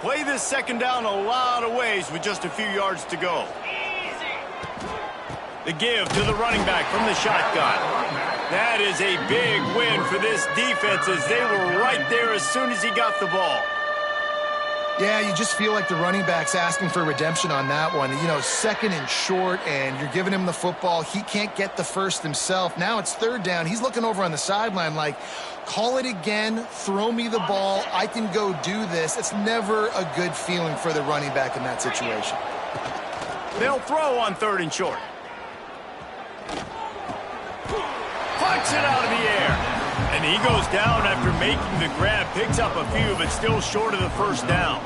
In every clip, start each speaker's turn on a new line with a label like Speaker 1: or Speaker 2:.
Speaker 1: Play this second down a lot of ways with just a few yards to go. The give to the running back from the shotgun. That is a big win for this defense as they were right there as soon as he got the ball.
Speaker 2: Yeah, you just feel like the running back's asking for redemption on that one. You know, second and short, and you're giving him the football. He can't get the first himself. Now it's third down. He's looking over on the sideline like, call it again, throw me the ball, I can go do this. It's never a good feeling for the running back in that situation.
Speaker 1: They'll throw on third and short. Plucks it out of the air. And he goes down after making the grab, picks up a few, but still short of the first down.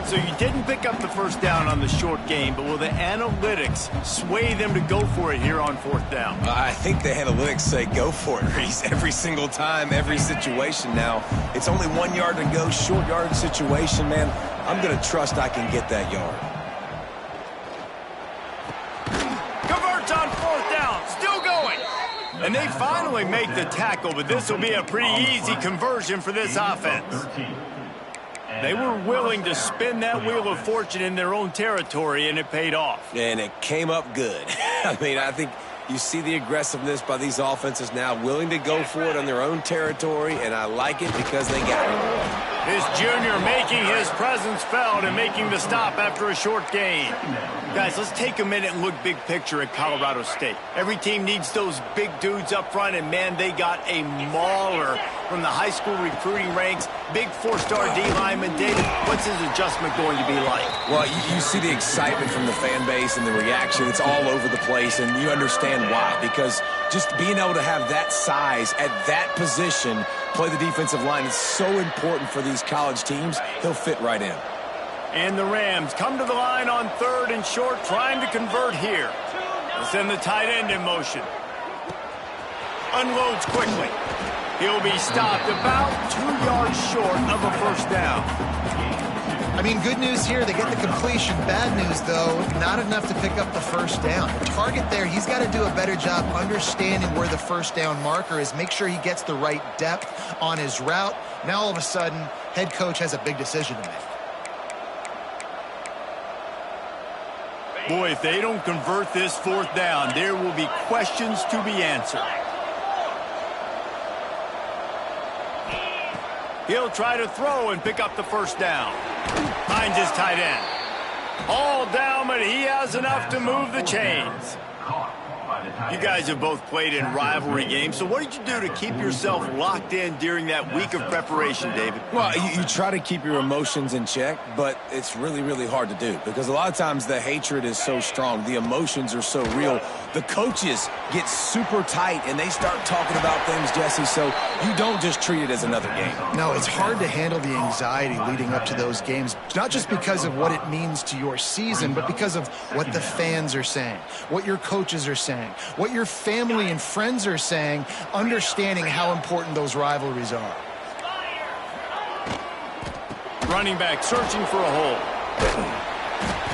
Speaker 1: So you didn't pick up the first down on the short game, but will the analytics sway them to go for it here on fourth down?
Speaker 3: I think the analytics say go for it, Reese. Every single time, every situation now. It's only 1 yard to go, short yard situation, man. I'm going to trust I can get that yard.
Speaker 1: Converts on fourth down, still going. And they finally make the tackle, but this will be a pretty easy conversion for this offense. They were willing to spin that wheel of fortune in their own territory, and it paid off.
Speaker 3: And it came up good. I mean, I think you see the aggressiveness by these offenses now, willing to go for it on their own territory, and I like it because they got it.
Speaker 1: This junior making his presence felt and making the stop after a short gain. Guys, let's take a minute and look big picture at Colorado State. Every team needs those big dudes up front, and, man, they got a mauler from the high school recruiting ranks. Big four-star D-lineman. David, what's his adjustment going to be like?
Speaker 3: Well, you see the excitement from the fan base and the reaction. It's all over the place, and you understand why. Because just being able to have that size at that position, play the defensive line, is so important for these college teams. He'll fit right in.
Speaker 1: And the Rams come to the line on third and short, trying to convert here. They'll send the tight end in motion. Unloads quickly. He'll be stopped about 2 yards short of a first down.
Speaker 2: I mean, good news here, they get the completion. Bad news, though, not enough to pick up the first down. The target there, he's got to do a better job understanding where the first down marker is, make sure he gets the right depth on his route. Now, all of a sudden, head coach has a big decision to make.
Speaker 1: Boy, if they don't convert this fourth down, there will be questions to be answered. He'll try to throw and pick up the first down. Finds his tight end. All down, but he has enough to move the chains. You guys have both played in rivalry games, so what did you do to keep yourself locked in during that week of preparation, David?
Speaker 3: Well, you try to keep your emotions in check, but it's really, really hard to do because a lot of times the hatred is so strong. The emotions are so real. The coaches get super tight, and they start talking about things, Jesse, so you don't just treat it as another game.
Speaker 2: No, it's hard to handle the anxiety leading up to those games, not just because of what it means to your season, but because of what the fans are saying, what your coaches are saying, what your family and friends are saying, understanding how important those rivalries are.
Speaker 1: Running back searching for a hole.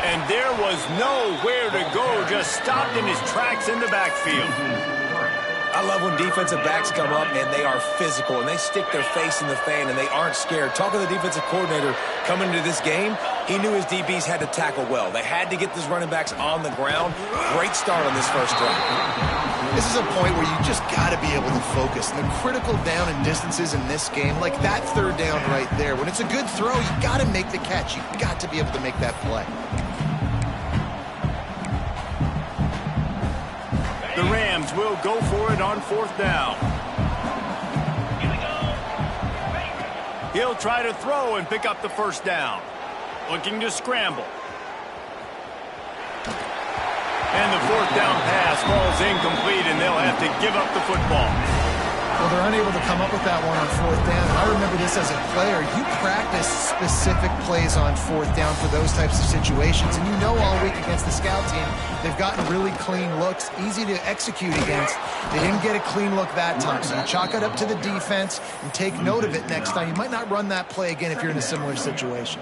Speaker 1: And there was nowhere to go, just stopped in his tracks in the backfield.
Speaker 3: I love when defensive backs come up and they are physical and they stick their face in the fan and they aren't scared. Talking to the defensive coordinator coming into this game, he knew his DBs had to tackle well. They had to get these running backs on the ground. Great start on this first drive.
Speaker 2: This is a point where you just got to be able to focus. And the critical down and distances in this game, like that third down right there, when it's a good throw, you got to make the catch. You got to be able to make that play.
Speaker 1: The Rams will go for it on fourth down. He'll try to throw and pick up the first down. Looking to scramble. And the fourth down pass falls incomplete, and they'll have to give up the football.
Speaker 2: Well, they're unable to come up with that one on fourth down. I remember this as a player. You practice specific plays on fourth down for those types of situations. And you know all week against the scout team, they've gotten really clean looks, easy to execute against. They didn't get a clean look that time. So you chalk it up to the defense and take note of it next time. You might not run that play again if you're in a similar situation.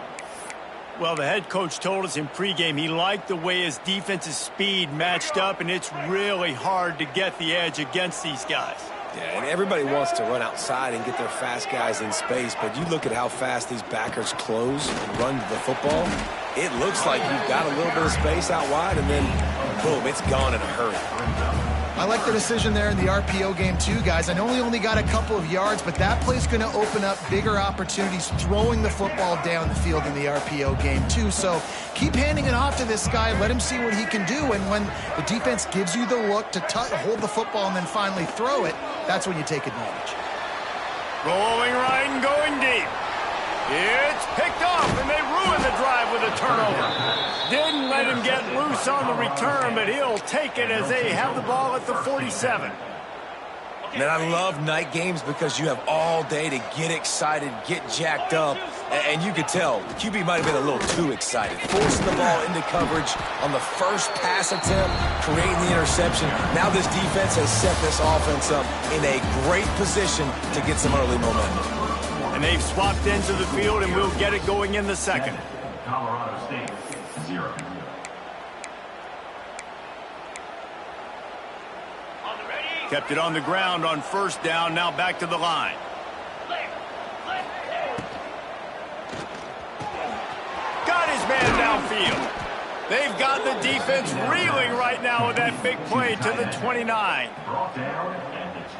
Speaker 1: Well, the head coach told us in pregame he liked the way his defense's speed matched up, and it's really hard to get the edge against these guys.
Speaker 3: Yeah, and everybody wants to run outside and get their fast guys in space, but you look at how fast these backers close and run to the football, it looks like you've got a little bit of space out wide, and then, boom, it's gone in a hurry.
Speaker 2: I like the decision there in the RPO game too, guys. I know he only got a couple of yards, but that play's going to open up bigger opportunities throwing the football down the field in the RPO game too. So keep handing it off to this guy. Let him see what he can do. And when the defense gives you the look to hold the football and then finally throw it, that's when you take advantage.
Speaker 1: Rolling right and going deep. It's picked off, and they ruin the drive with a turnover. Didn't let him get loose on the return, but he'll take it as they have the ball at the 47.
Speaker 3: Man, I love night games because you have all day to get excited, get jacked up, and you could tell QB might have been a little too excited. Forcing the ball into coverage on the first pass attempt, creating the interception. Now this defense has set this offense up in a great position to get some early momentum.
Speaker 1: And they've swapped into the field, and we'll get it going in the second.
Speaker 4: Colorado State, 0.
Speaker 1: Kept it on the ground on first down, now back to the line. Got his man downfield. They've got the defense reeling right now with that big play to the 29.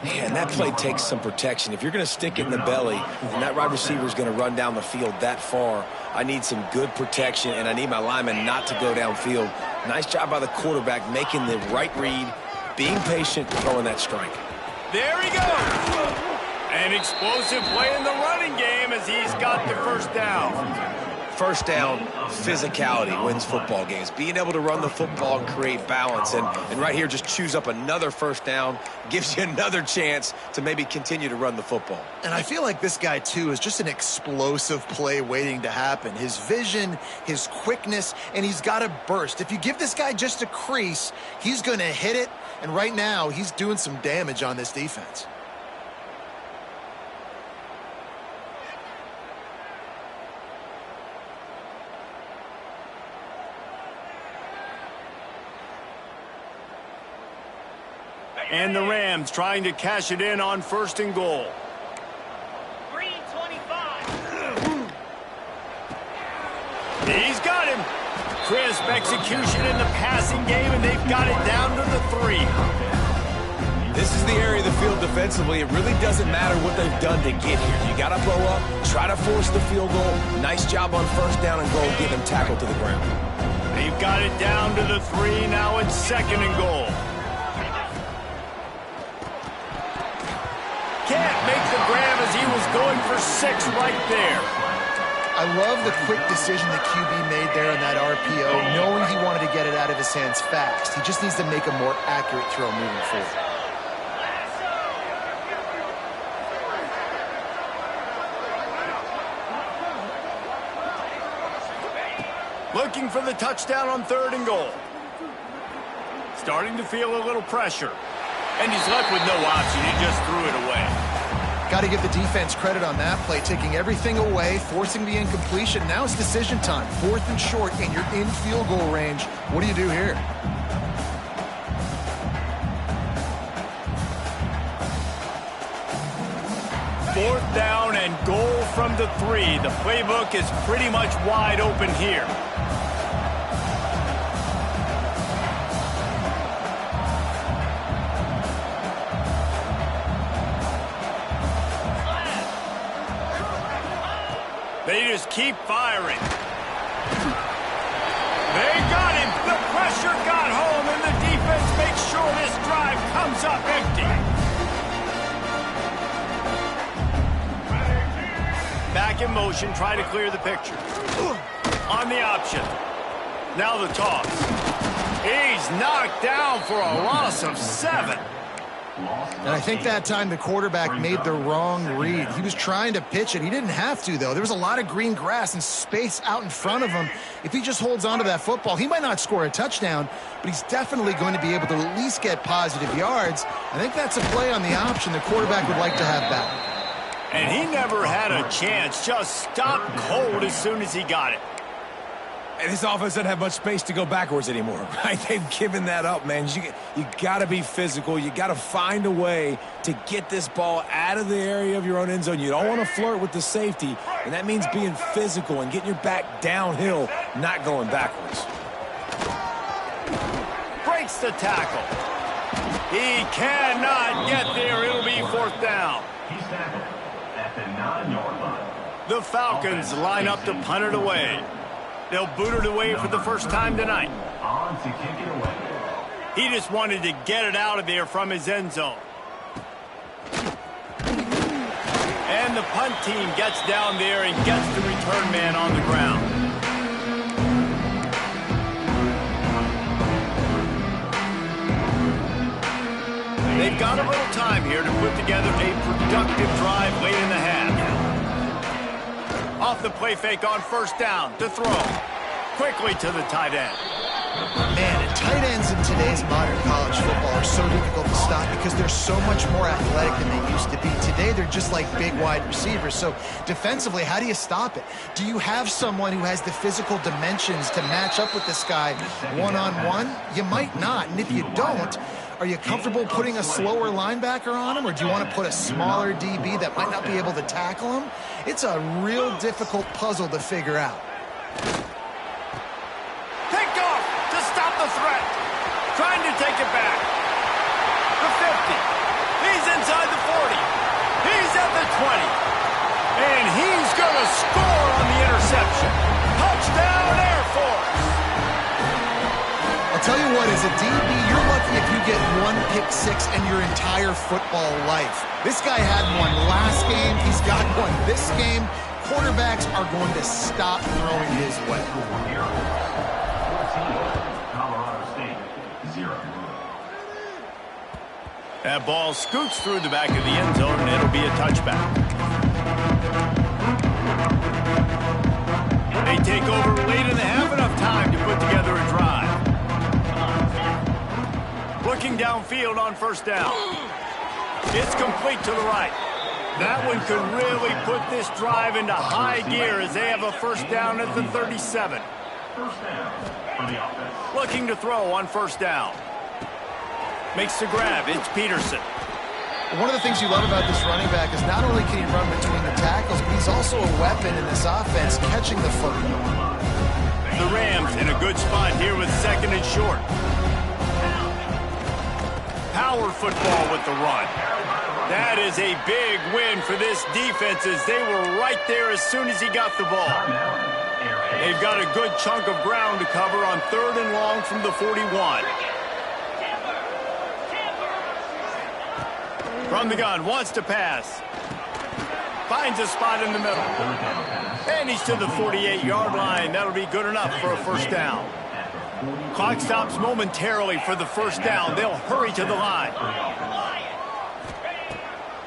Speaker 3: Man, that play takes some protection. If you're going to stick it in the belly and that wide receiver is going to run down the field that far, I need some good protection, and I need my lineman not to go downfield. Nice job by the quarterback making the right read, being patient, throwing that strike.
Speaker 1: There he goes. An explosive play in the running game as he's got the first down.
Speaker 3: First down, physicality wins football games. Being able to run the football and create balance. And right here, just choose up another first down, gives you another chance to maybe continue to run the football.
Speaker 2: And I feel like this guy, too, is just an explosive play waiting to happen. His vision, his quickness, and he's got a burst. If you give this guy just a crease, he's going to hit it. And right now, he's doing some damage on this defense.
Speaker 1: And the Rams trying to cash it in on first and goal.
Speaker 5: Green 25.
Speaker 1: He's got him. Crisp execution in the passing game, and they've got it down to the 3.
Speaker 3: This is the area of the field defensively. It really doesn't matter what they've done to get here. You got to blow up, try to force the field goal. Nice job on first down and goal, get them tackled to the ground.
Speaker 1: They've got it down to the 3. Now it's second and goal. Can't make the grab as he was going for 6 right there.
Speaker 2: I love the quick decision the QB made there in that RPO, knowing he wanted to get it out of his hands fast. He just needs to make a more accurate throw moving forward.
Speaker 1: Looking for the touchdown on third and goal. Starting to feel a little pressure. And he's left with no option. He just threw it away.
Speaker 2: Got to give the defense credit on that play, taking everything away, forcing the incompletion. Now it's decision time. 4th and short, and you're in field goal range. What do you do here?
Speaker 1: Fourth down and goal from the 3. The playbook is pretty much wide open here. They just keep firing. They got him. The pressure got home, and the defense makes sure this drive comes up empty. Back in motion, try to clear the picture. On the option. Now the toss. He's knocked down for a loss of 7.
Speaker 2: And I think that time the quarterback made the wrong read. He was trying to pitch it. He didn't have to, though. There was a lot of green grass and space out in front of him. If he just holds on to that football, he might not score a touchdown, but he's definitely going to be able to at least get positive yards. I think that's a play on the option the quarterback would like to have back.
Speaker 1: And he never had a chance. Just stopped cold as soon as he got it.
Speaker 3: And this offense doesn't have much space to go backwards anymore, right? They've given that up, man. You got to be physical. You got to find a way to get this ball out of the area of your own end zone. You don't want to flirt with the safety, and that means being physical and getting your back downhill, not going backwards.
Speaker 1: Breaks the tackle. He cannot get there. It'll be fourth down.
Speaker 4: He's tackled at the 9-yard line.
Speaker 1: The Falcons line up to punt it away. They'll boot it away for the first time tonight.
Speaker 4: On to kick it away.
Speaker 1: He just wanted to get it out of there from his end zone. And the punt team gets down there and gets the return man on the ground. They've got a little time here to put together a productive drive late in the half. Off the play fake on first down to throw. Quickly to the tight end.
Speaker 2: Man, and tight ends in today's modern college football are so difficult to stop because they're so much more athletic than they used to be. Today, they're just like big wide receivers. So defensively, how do you stop it? Do you have someone who has the physical dimensions to match up with this guy one-on-one? You might not. And if you don't, are you comfortable putting a slower linebacker on him, or do you want to put a smaller DB that might not be able to tackle him? It's a real difficult puzzle to figure out.
Speaker 1: Picked off to stop the threat. Trying to take it back. The 50. He's inside the 40. He's at the 20. And he's going to score on the interception. Touchdown, Air Force.
Speaker 2: I'll tell you what, as a DB, you're lucky if you get one pick six in your entire football life. This guy had one last game. He's got one this game. Quarterbacks are going to stop throwing his way.
Speaker 4: Colorado State, 0.
Speaker 1: That ball scoots through the back of the end zone, and it'll be a touchback. They take over late in the half, enough time to put together a drive. Looking downfield on first down. It's complete to the right. That one could really put this drive into high gear as they have a first down at the 37.
Speaker 4: First down for the offense.
Speaker 1: Looking to throw on first down. Makes the grab. It's Peterson.
Speaker 2: One of the things you love about this running back is not only can he run between the tackles, but he's also a weapon in this offense, catching the football.
Speaker 1: The Rams in a good spot here with second and short. Power football with the run. That is a big win for this defense as they were right there as soon as he got the ball. They've got a good chunk of ground to cover on third and long from the 41. From the gun, wants to pass. Finds a spot in the middle. And he's to the 48-yard line. That'll be good enough for a first down. Clock stops momentarily for the first down. They'll hurry to the line.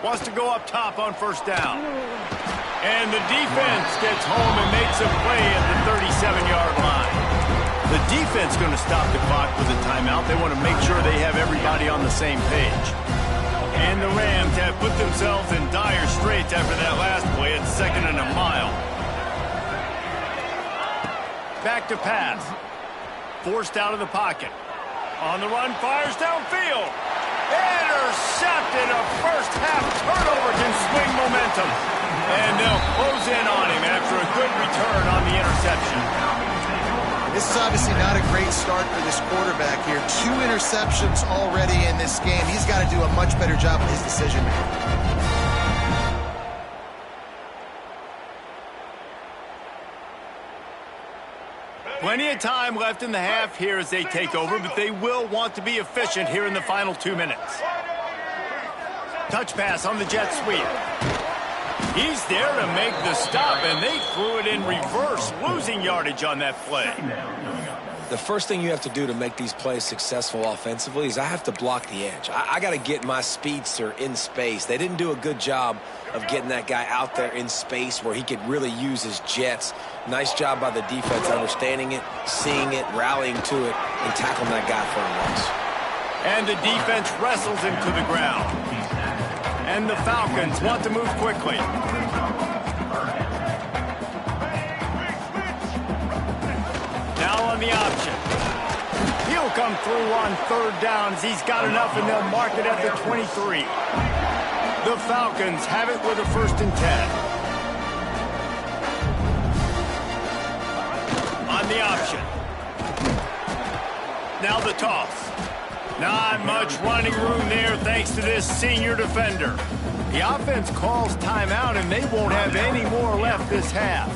Speaker 1: Wants to go up top on first down. And the defense gets home and makes a play at the 37-yard line. The defense going to stop the clock with a timeout. They want to make sure they have everybody on the same page. And the Rams have put themselves in dire straits after that last play at second and a mile. Back to pass. Forced out of the pocket. On the run, fires downfield. Intercepted. A first half turnover can swing momentum. And they'll close in on him after a good return on the interception.
Speaker 2: This is obviously not a great start for this quarterback here. 2 interceptions already in this game. He's got to do a much better job with his decision making.
Speaker 1: Plenty of time left in the half here as they take over, but they will want to be efficient here in the final 2 minutes. Touch pass on the jet sweep. He's there to make the stop, and they threw it in reverse, losing yardage on that play.
Speaker 3: The first thing you have to do to make these plays successful offensively is I have to block the edge. I got to get my speedster in space. They didn't do a good job of getting that guy out there in space where he could really use his jets. Nice job by the defense understanding it, seeing it, rallying to it, and tackling that guy for a loss.
Speaker 1: And the defense wrestles him to the ground. And the Falcons want to move quickly. on the option. He'll come through on third down as he's got enough, and they'll mark it at the 23. The Falcons have it with a 1st and 10. On the option. Now the toss. Not much running room there thanks to this senior defender. The offense calls timeout, and they won't have any more left this half.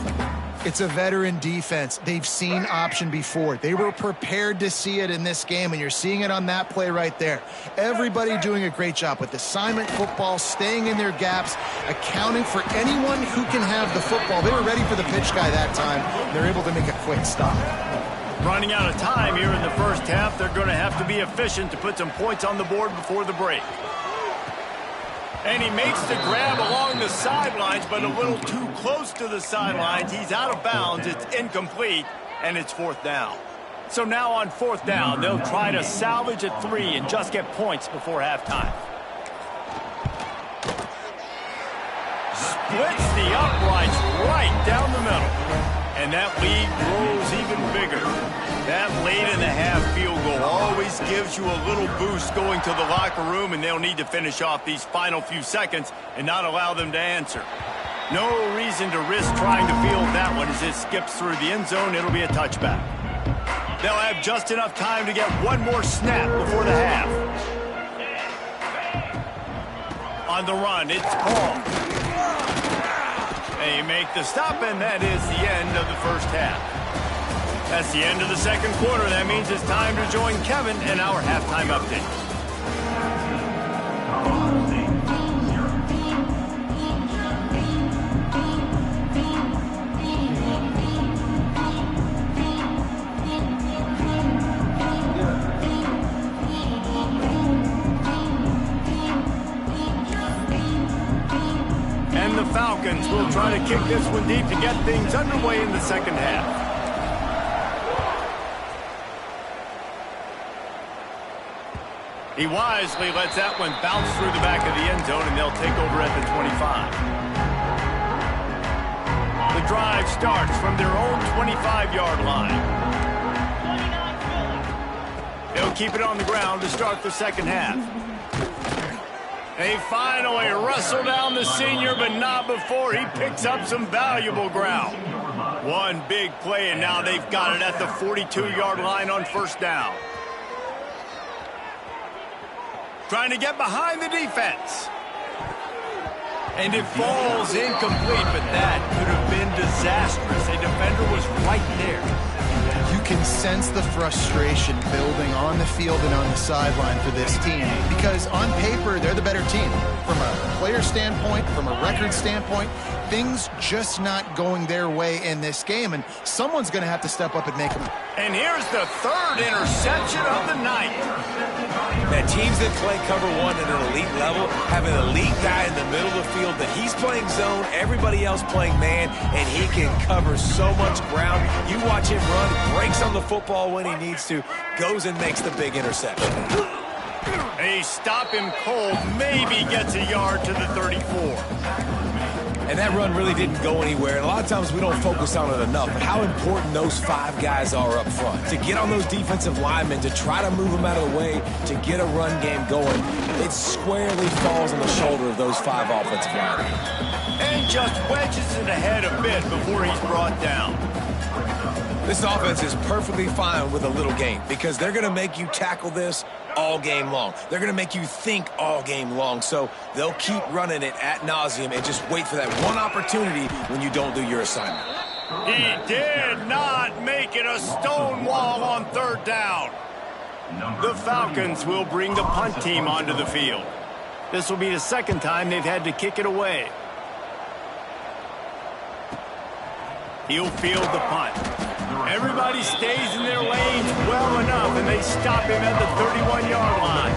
Speaker 2: It's a veteran defense. They've seen option before. They were prepared to see it in this game, and you're seeing it on that play right there. Everybody doing a great job with assignment football, staying in their gaps, accounting for anyone who can have the football. They were ready for the pitch guy that time. They're able to make a quick stop.
Speaker 1: Running out of time here in the first half, they're going to have to be efficient to put some points on the board before the break. And he makes the grab along the sidelines, but a little too close to the sidelines. He's out of bounds. It's incomplete, and it's 4th down. So now on 4th down, they'll try to salvage at 3 and just get points before halftime. Splits the uprights right down the middle. And that lead grows even bigger. That late-in-the-half field goal always gives you a little boost going to the locker room, and they'll need to finish off these final few seconds and not allow them to answer. No reason to risk trying to field that one as it skips through the end zone. It'll be a touchback. They'll have just enough time to get one more snap before the half. On the run, it's Paul. They make the stop, and that is the end of the first half. That's the end of the second quarter. That means it's time to join Kevin in our halftime update. And the Falcons will try to kick this one deep to get things underway in the second half. He wisely lets that one bounce through the back of the end zone, and they'll take over at the 25. The drive starts from their own 25-yard line. They'll keep it on the ground to start the second half. They finally wrestle down the senior, but not before he picks up some valuable ground. One big play, and now they've got it at the 42-yard line on 1st down. Trying to get behind the defense. And it falls incomplete, but that could have been disastrous. A defender was right there.
Speaker 2: You can sense the frustration building on the field and on the sideline for this team, because on paper, they're the better team. From a player standpoint, from a record standpoint, things just not going their way in this game, and someone's going to have to step up and make them.
Speaker 1: And here's the 3rd interception of the night.
Speaker 3: That teams that play cover one at an elite level have an elite guy in the middle of the field that he's playing zone, everybody else playing man, and he can cover so much ground. You watch him run, breaks on the football when he needs to, goes and makes the big interception.
Speaker 1: They stop him cold, maybe gets a yard to the 34.
Speaker 3: And that run really didn't go anywhere. And a lot of times we don't focus on it enough, but how important those 5 guys are up front. To get on those defensive linemen, to try to move them out of the way, to get a run game going, it squarely falls on the shoulder of those 5 offensive linemen.
Speaker 1: And just wedges it ahead a bit before he's brought down.
Speaker 3: This offense is perfectly fine with a little game because they're going to make you tackle this all game long. They're going to make you think all game long. So they'll keep running it ad nauseum and just wait for that one opportunity when you don't do your assignment.
Speaker 1: He did not make it a stone wall on 3rd down. The Falcons will bring the punt team onto the field. This will be the 2nd time they've had to kick it away. He'll field the punt. Everybody stays in their lanes well enough, and they stop him at the 31-yard line.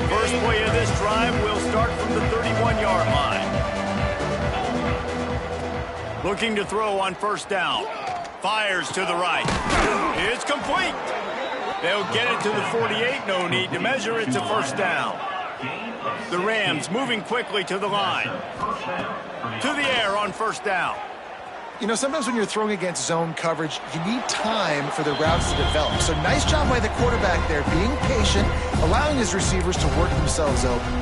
Speaker 1: First play of this drive will start from the 31-yard line. Looking to throw on 1st down. Fires to the right. It's complete. They'll get it to the 48. No need to measure. It's a 1st down. The Rams moving quickly to the line. To the air on first down.
Speaker 2: You know, sometimes when you're throwing against zone coverage, you need time for the routes to develop. So nice job by the quarterback there, being patient, allowing his receivers to work themselves open.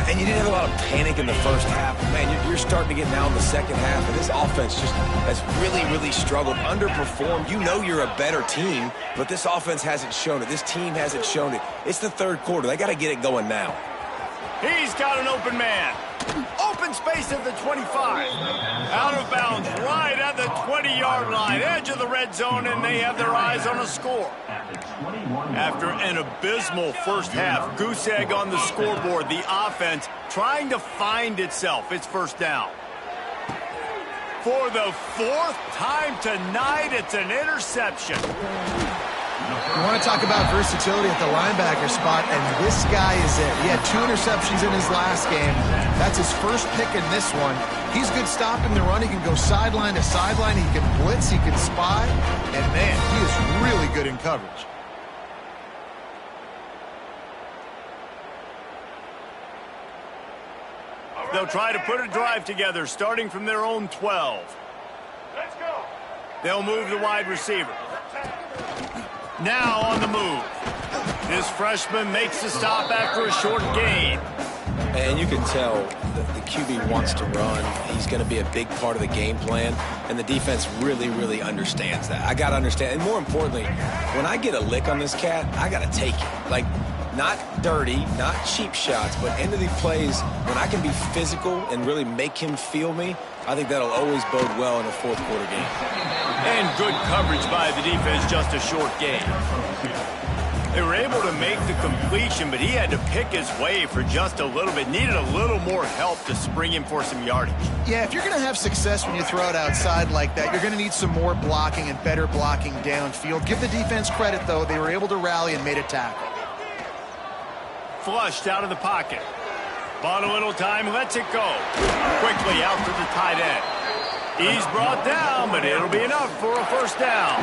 Speaker 3: And you didn't have a lot of panic in the first half. Man, you're starting to get now in the second half, and this offense just has really struggled, underperformed. You know you're a better team, but this offense hasn't shown it. This team hasn't shown it. It's the third quarter. They got to get it going now.
Speaker 1: He's got an open man. Open space at the 25. Out of bounds right at the 20-yard line. Edge of the red zone, and they have their eyes on a score. After an abysmal first half, goose egg on the scoreboard, the offense trying to find itself. It's first down. For the fourth time tonight, it's an interception.
Speaker 2: You want to talk about versatility at the linebacker spot, and this guy is it. He had 2 interceptions in his last game. That's his first pick in this one. He's good stopping the run. He can go sideline to sideline. He can blitz. He can spy. And, man, he is really good in coverage.
Speaker 1: They'll try to put a drive together, starting from their own 12.
Speaker 4: Let's go.
Speaker 1: They'll move the wide receiver. Now on the move. This freshman makes the stop after a short gain.
Speaker 3: And you can tell the QB wants to run. He's going to be a big part of the game plan, and the defense really understands that. I got to understand, and more importantly, when I get a lick on this cat, I got to take it. Like, not dirty, not cheap shots, but end of the plays, when I can be physical and really make him feel me, I think that'll always bode well in a fourth quarter game.
Speaker 1: And good coverage by the defense, just a short gain. They were able to make the completion, but he had to pick his way for just a little bit. Needed a little more help to spring him for some yardage.
Speaker 2: Yeah, if you're going to have success when you throw it outside like that, you're going to need some more blocking and better blocking downfield. Give the defense credit, though. They were able to rally and made a tackle.
Speaker 1: Flushed out of the pocket. Bought a little time, lets it go. Quickly out to the tight end. He's brought down, but it'll be enough for a first down.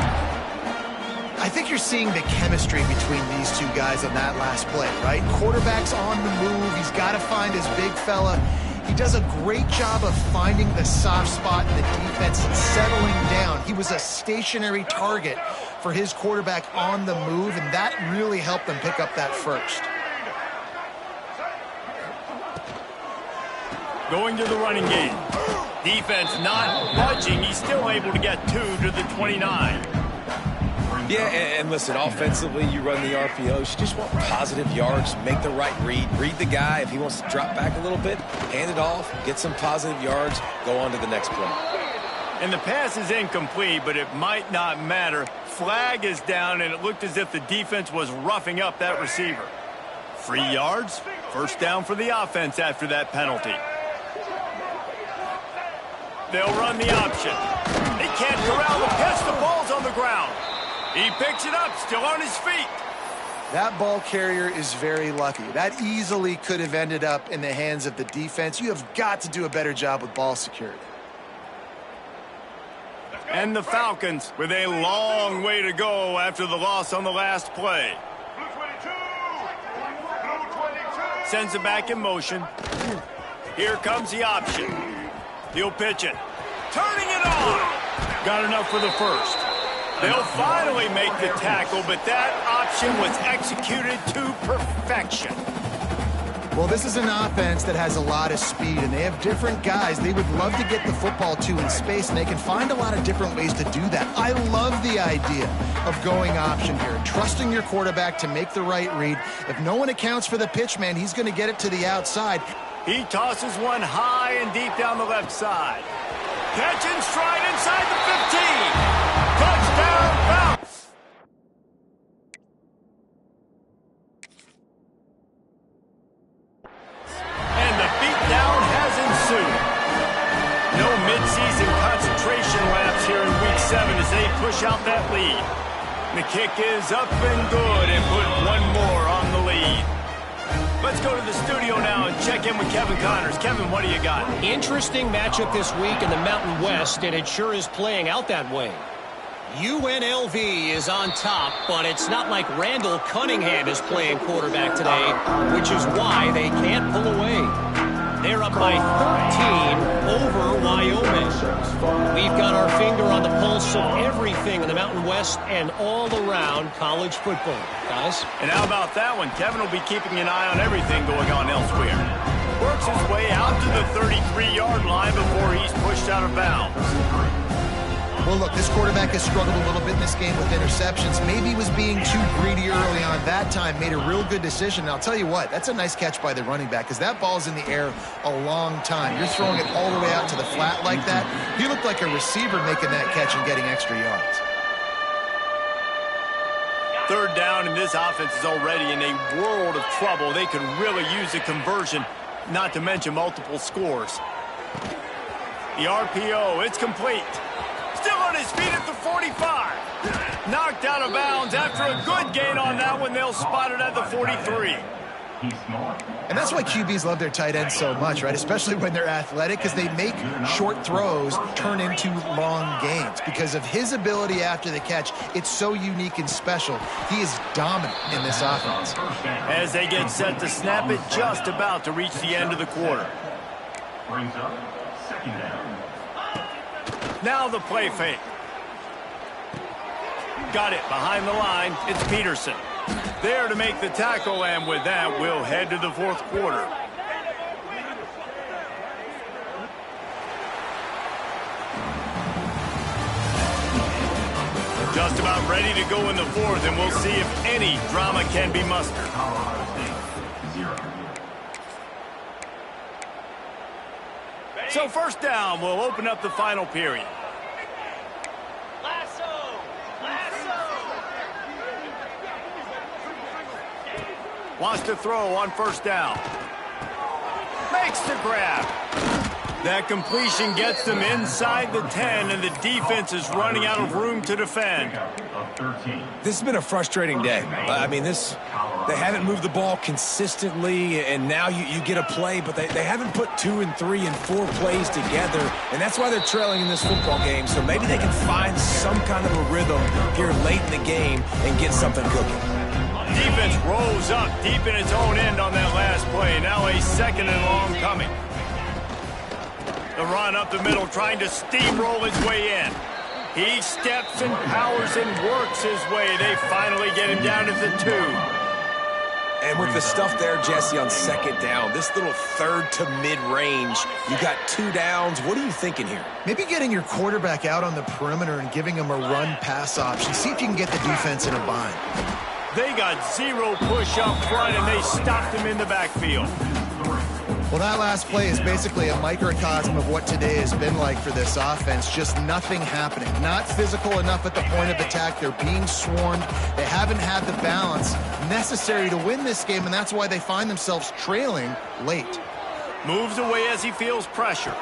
Speaker 2: I think you're seeing the chemistry between these two guys on that last play, right? Quarterback's on the move. He's got to find his big fella. He does a great job of finding the soft spot in the defense and settling down. He was a stationary target for his quarterback on the move, and that really helped them pick up that first.
Speaker 1: Going to the running game. Defense not budging. He's still able to get 2 to the 29.
Speaker 3: Yeah, and listen, offensively, you run the RPOs. You just want positive yards, make the right read. Read the guy. If he wants to drop back a little bit, hand it off, get some positive yards, go on to the next play.
Speaker 1: And the pass is incomplete, but it might not matter. Flag is down, and it looked as if the defense was roughing up that receiver. 3 yards, first down for the offense after that penalty. They'll run the option. They can't corral the pitch. The ball's on the ground. He picks it up, still on his feet.
Speaker 2: That ball carrier is very lucky. That easily could have ended up in the hands of the defense. You have got to do a better job with ball security.
Speaker 1: And the Falcons with a long way to go after the loss on the last play.
Speaker 4: Blue 22. Blue 22.
Speaker 1: Sends it back in motion. Here comes the option. He'll pitch it. Turning it on. Got enough for the first. They'll finally make the tackle, but that option was executed to perfection.
Speaker 2: Well, this is an offense that has a lot of speed, and they have different guys they would love to get the football to in space, and they can find a lot of different ways to do that. I love the idea of going option here, trusting your quarterback to make the right read. If no one accounts for the pitch, man, he's going to get it to the outside.
Speaker 1: He tosses one high and deep down the left side. Catch and stride inside the 15. Touchdown, Falcons. And the beatdown has ensued. No midseason concentration laps here in Week 7 as they push out that lead. The kick is up and good and put one more on the lead. Let's go to the studio now and check in with Kevin Connors. Kevin, what do you got?
Speaker 6: Interesting matchup this week in the Mountain West, and it sure is playing out that way. UNLV is on top, but it's not like Randall Cunningham is playing quarterback today, which is why they can't pull away. They're up by 13 over Wyoming. We've got our finger on the pulse of everything in the Mountain West and all around college football, guys.
Speaker 1: And how about that one? Kevin will be keeping an eye on everything going on elsewhere. Works his way out to the 33-yard line before he's pushed out of bounds.
Speaker 2: Well, look, this quarterback has struggled a little bit in this game with interceptions. Maybe he was being too greedy early on that time, made a real good decision. And I'll tell you what, that's a nice catch by the running back because that ball's in the air a long time. You're throwing it all the way out to the flat like that. He looked like a receiver making that catch and getting extra yards.
Speaker 1: Third down, and this offense is already in a world of trouble. They could really use a conversion, not to mention multiple scores. The RPO, it's complete. Still on his feet at the 45. Knocked out of bounds after a good gain on that one. They'll spot it at the 43.
Speaker 2: And that's why QBs love their tight ends so much, right? Especially when they're athletic, because they make short throws turn into long gains. Because of his ability after the catch, it's so unique and special. He is dominant in this offense.
Speaker 1: As they get set to snap it, just about to reach the end of the quarter.
Speaker 4: Brings up second down.
Speaker 1: Now the play fake. Got it behind the line. It's Peterson. There to make the tackle, and with that, we'll head to the fourth quarter. Just about ready to go in the fourth, and we'll see if any drama can be mustered. So first down, we'll open up the final period. Wants to throw on first down. Makes the grab. That completion gets them inside the 10, and the defense is running out of room to defend.
Speaker 3: This has been a frustrating day. I mean, they haven't moved the ball consistently, and now you get a play, but they haven't put 2 and 3 and 4 plays together, and that's why they're trailing in this football game. So maybe they can find some kind of a rhythm here late in the game and get something cooking.
Speaker 1: Defense rose up deep in its own end on that last play. Now a second and long coming. The run up the middle, trying to steamroll his way in. He steps and powers and works his way. They finally get him down to the 2.
Speaker 3: And with the stuff there, Jesse, on second down, this little third to mid-range, you got 2 downs. What are you thinking here?
Speaker 2: Maybe getting your quarterback out on the perimeter and giving him a run-pass option. See if you can get the defense in a bind.
Speaker 1: They got 0 push up front, and they stopped him in the backfield.
Speaker 2: Well, that last play is basically a microcosm of what today has been like for this offense. Just nothing happening. Not physical enough at the point of attack. They're being swarmed. They haven't had the balance necessary to win this game, and that's why they find themselves trailing late.
Speaker 1: Moves away as he feels pressure.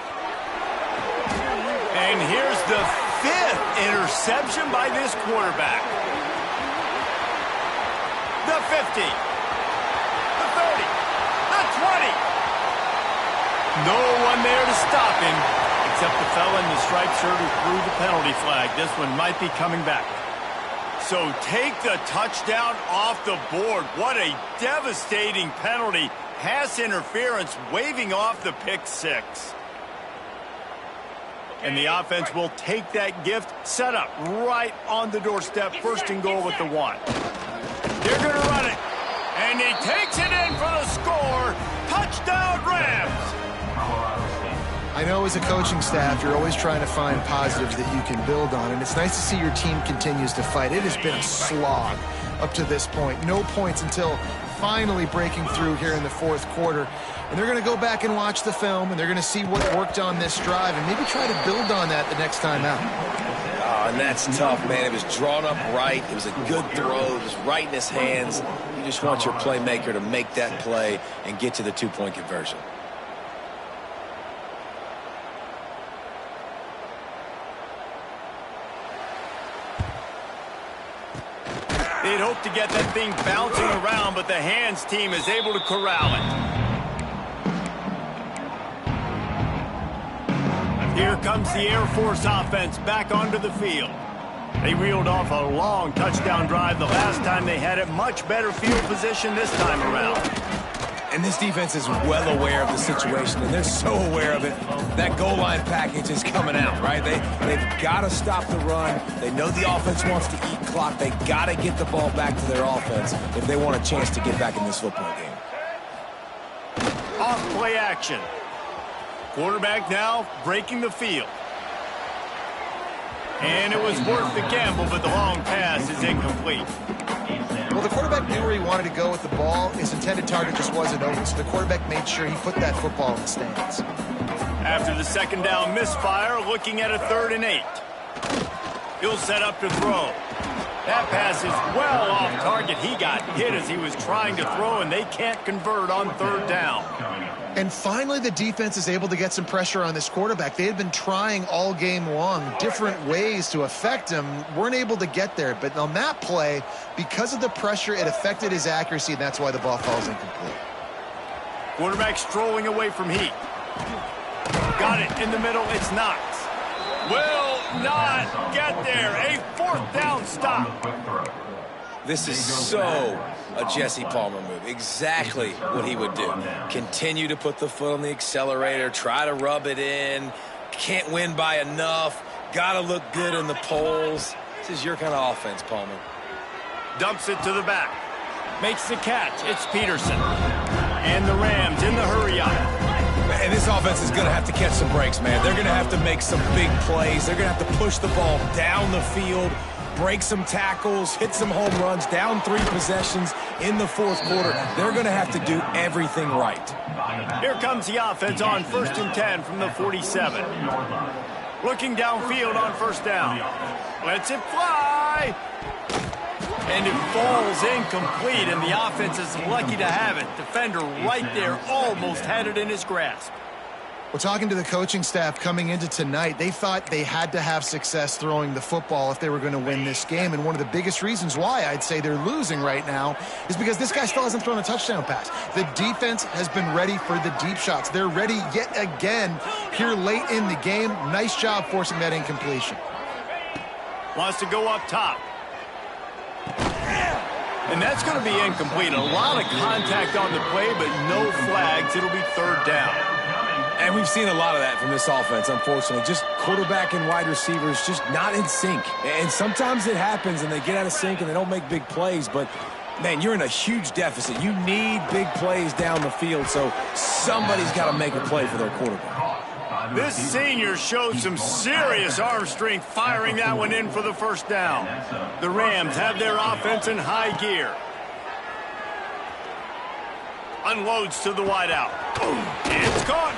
Speaker 1: And here's the 5th interception by this quarterback. The 50. The 30. The 20. No one there to stop him, except the fella in the striped shirt who threw the penalty flag. This one might be coming back. So take the touchdown off the board. What a devastating penalty. Pass interference, waving off the pick 6. And the offense will take that gift, set up right on the doorstep, first and goal with the 1. They're going to run it. And he takes it in for the score. Touchdown, Rams.
Speaker 2: I know as a coaching staff, you're always trying to find positives that you can build on, and it's nice to see your team continues to fight. It has been a slog up to this point. No points until finally breaking through here in the fourth quarter. And they're going to go back and watch the film, and they're going to see what worked on this drive and maybe try to build on that the next time out.
Speaker 3: And that's tough, man. It was drawn up right. It was a good throw. It was right in his hands. You just want your playmaker to make that play and get to the 2-point conversion.
Speaker 1: They'd hoped to get that thing bouncing around, but the hands team is able to corral it. Here comes the Air Force offense back onto the field. They reeled off a long touchdown drive the last time they had it. Much better field position this time around.
Speaker 3: And this defense is well aware of the situation, and they're so aware of it. That goal line package is coming out, right? They've got to stop the run. They know the offense wants to eat clock. They got to get the ball back to their offense if they want a chance to get back in this football game.
Speaker 1: Off play action. Quarterback now breaking the field. And it was worth the gamble, but the long pass is incomplete.
Speaker 2: Well, the quarterback knew where he wanted to go with the ball. His intended target just wasn't open, so the quarterback made sure he put that football in the stands.
Speaker 1: After the second down misfire, looking at a 3rd and 8. He'll set up to throw. That pass is well off target. He got hit as he was trying to throw, and they can't convert on 3rd down.
Speaker 2: And finally, the defense is able to get some pressure on this quarterback. They had been trying all game long different ways to affect him, weren't able to get there. But on that play, because of the pressure, it affected his accuracy, and that's why the ball falls incomplete.
Speaker 1: Quarterback strolling away from heat. Got it in the middle. It's Knox. Will not get there. A 4th down stop.
Speaker 3: This is so a Jesse Palmer move. Exactly what he would do. Continue to put the foot on the accelerator, try to rub it in. Can't win by enough. Got to look good in the polls. This is your kind of offense, Palmer.
Speaker 1: Dumps it to the back. Makes the catch. It's Peterson. And the Rams in the hurry-up.
Speaker 3: And this offense is going to have to catch some breaks, man. They're going to have to make some big plays. They're going to have to push the ball down the field, break some tackles, hit some home runs, down 3 possessions in the 4th quarter. They're going to have to do everything right.
Speaker 1: Here comes the offense on 1st and 10 from the 47. Looking downfield on 1st down. Lets it fly. And it falls incomplete, and the offense is lucky to have it. Defender right there almost had it in his grasp.
Speaker 2: Well, talking to the coaching staff coming into tonight, they thought they had to have success throwing the football if they were going to win this game. And one of the biggest reasons why I'd say they're losing right now is because this guy still hasn't thrown a touchdown pass. The defense has been ready for the deep shots. They're ready yet again here late in the game. Nice job forcing that incompletion.
Speaker 1: Wants to go up top. And that's going to be incomplete. A lot of contact on the play, but no flags. It'll be 3rd down.
Speaker 3: And we've seen a lot of that from this offense, unfortunately. Just quarterback and wide receivers just not in sync. And sometimes it happens and they get out of sync and they don't make big plays. But, man, you're in a huge deficit. You need big plays down the field, so somebody's got to make a play for their quarterback.
Speaker 1: This senior showed some serious arm strength firing that one in for the 1st down. The Rams have their offense in high gear. Unloads to the wideout. It's caught.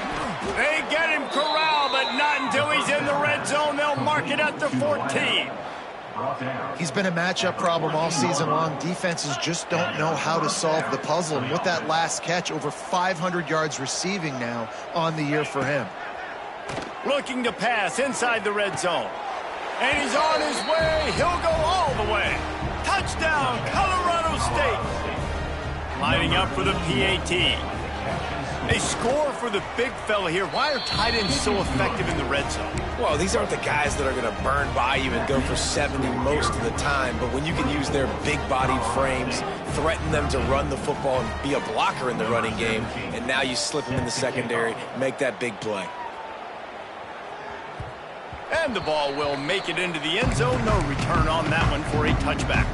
Speaker 1: They get him corralled, but not until he's in the red zone. They'll mark it at the 14.
Speaker 2: He's been a matchup problem all season long. Defenses just don't know how to solve the puzzle. And with that last catch, over 500 yards receiving now on the year for him.
Speaker 1: Looking to pass inside the red zone. And he's on his way. He'll go all the way. Touchdown, Colorado State. Lining up for the PAT. They score for the big fella here. Why are tight ends so effective in the red zone?
Speaker 3: Well, these aren't the guys that are going to burn by you and go for 70 most of the time. But when you can use their big-bodied frames, threaten them to run the football and be a blocker in the running game, and now you slip them in the secondary, make that big play.
Speaker 1: And the ball will make it into the end zone. No return on that one for a touchback.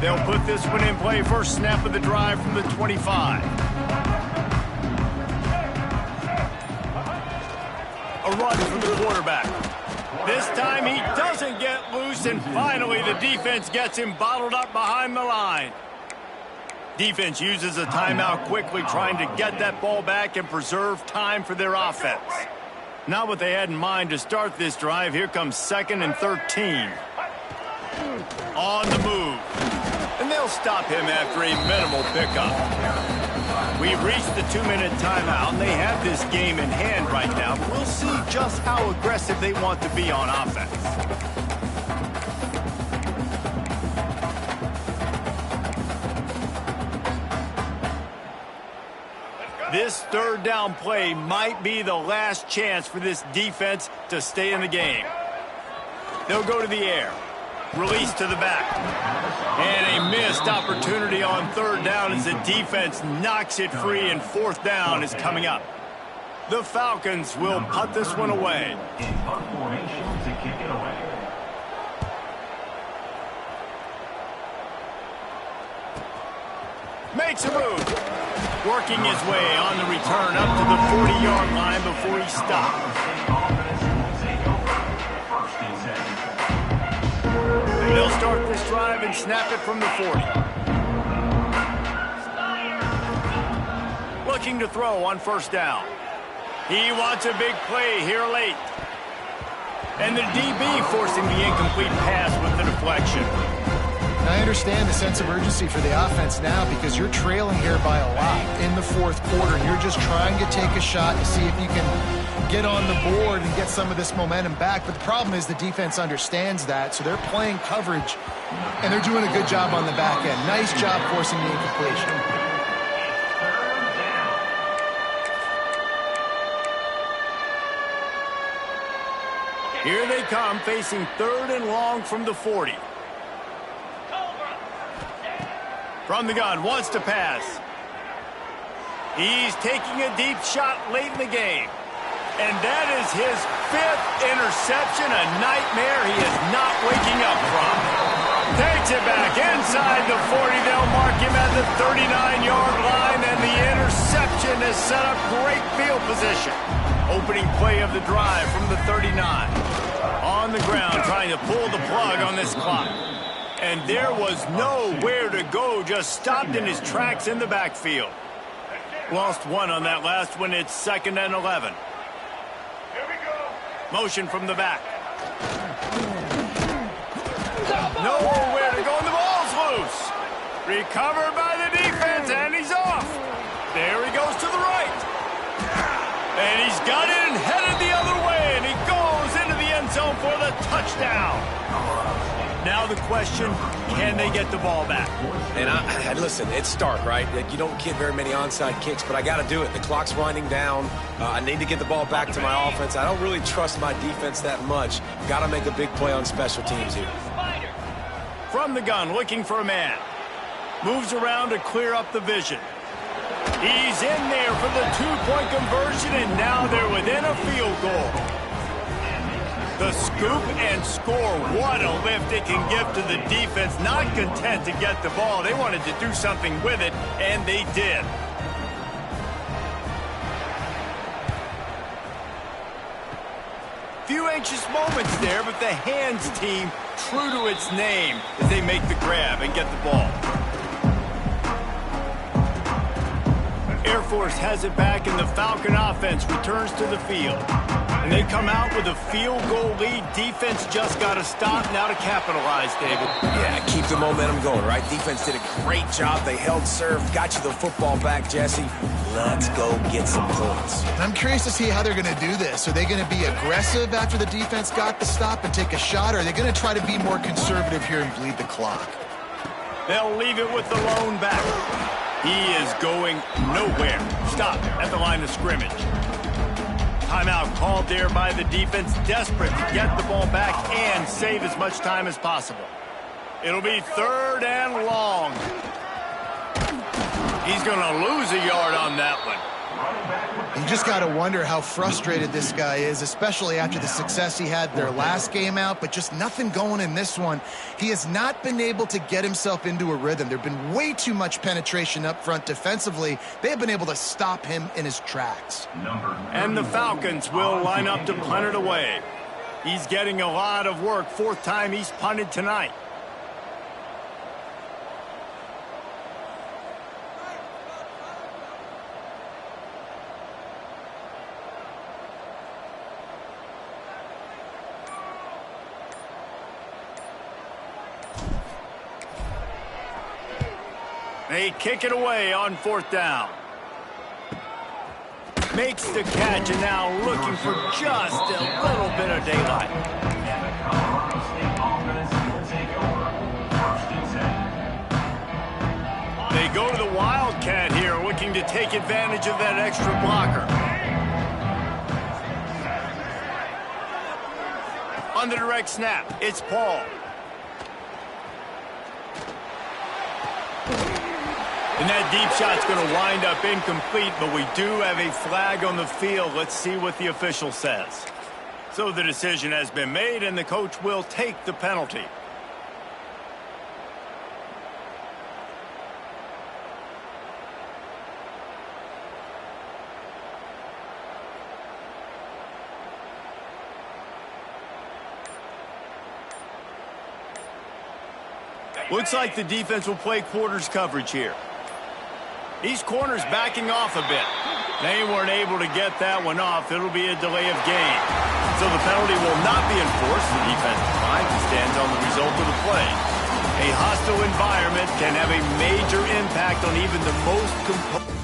Speaker 1: They'll put this one in play. First snap of the drive from the 25. A run from the quarterback. This time he doesn't get loose, and finally the defense gets him bottled up behind the line. Defense uses a timeout quickly, trying to get that ball back and preserve time for their offense. Not what they had in mind to start this drive. Here comes 2nd and 13. On the move. And they'll stop him after a minimal pickup. We've reached the 2-minute timeout, and they have this game in hand right now. We'll see just how aggressive they want to be on offense. This third down play might be the last chance for this defense to stay in the game. They'll go to the air. Release to the back. And a missed opportunity on third down as the defense knocks it free, and fourth down is coming up. The Falcons will punt this one away.
Speaker 4: In punt formation to kick it away.
Speaker 1: Makes a move. Working his way on the return up to the 40-yard line before he stopped. They'll start this drive and snap it from the 40. Looking to throw on first down. He wants a big play here late. And the DB forcing the incomplete pass with the deflection.
Speaker 2: I understand the sense of urgency for the offense now because you're trailing here by a lot in the fourth quarter. You're just trying to take a shot to see if you can get on the board and get some of this momentum back. But the problem is the defense understands that, so they're playing coverage, and they're doing a good job on the back end. Nice job forcing the incompletion.
Speaker 1: Here they come, facing third and long from the 40. From the gun, wants to pass. He's taking a deep shot late in the game. And that is his fifth interception, a nightmare he is not waking up from. Takes it back inside the 40. They'll mark him at the 39-yard line, and the interception has set up great field position. Opening play of the drive from the 39. On the ground, trying to pull the plug on this clock. And there was nowhere to go, just stopped in his tracks in the backfield. Lost one on that last one. It's 2nd and 11.
Speaker 5: Here we go.
Speaker 1: Motion from the back. Nowhere to go, and the ball's loose. Recovered by the defense, and he's off. There he goes to the right. And he's got it and headed the other way, and he goes into the end zone for the touchdown. Now the question, can they get the ball back?
Speaker 3: And listen, it's stark, right? Like, you don't get very many onside kicks, but I got to do it. The clock's winding down. I need to get the ball back to my offense. I don't really trust my defense that much. Got to make a big play on special teams here.
Speaker 1: From the gun, looking for a man. Moves around to clear up the vision. He's in there for the two-point conversion, and now they're within a field goal. The scoop and score. What a lift it can give to the defense. Not content to get the ball. They wanted to do something with it, and they did. Few anxious moments there, but the hands team true to its name as they make the grab and get the ball. Air Force has it back, and the Falcon offense returns to the field. And they come out with a field goal lead. Defense just got to stop now to capitalize, David.
Speaker 3: Yeah, keep the momentum going, right? Defense did a great job. They held serve, got you the football back, Jesse. Let's go get some points.
Speaker 2: I'm curious to see how they're going to do this. Are they going to be aggressive after the defense got the stop and take a shot, or are they going to try to be more conservative here and bleed the clock?
Speaker 1: They'll leave it with the lone back. He is going nowhere. Stop at the line of scrimmage. Timeout called there by the defense, desperate to get the ball back and save as much time as possible. It'll be 3rd and long. He's going to lose a yard on that one.
Speaker 2: You just got to wonder how frustrated this guy is, especially after the success he had their last game out, but just nothing going in this one. He has not been able to get himself into a rhythm. There's been way too much penetration up front defensively. They have been able to stop him in his tracks.
Speaker 1: And the Falcons will line up to punt it away. He's getting a lot of work. 4th time he's punted tonight. They kick it away on 4th down. Makes the catch, and now looking for just a little bit of daylight. They go to the Wildcat here, looking to take take advantage of that extra blocker. On the direct snap, it's Paul. And that deep shot's going to wind up incomplete, but we do have a flag on the field. Let's see what the official says. So the decision has been made, and the coach will take the penalty. Looks like the defense will play quarters coverage here. These corners backing off a bit. They weren't able to get that one off. It'll be a delay of game. So the penalty will not be enforced. The defensive line stands on the result of the play. A hostile environment can have a major impact on even the most composed.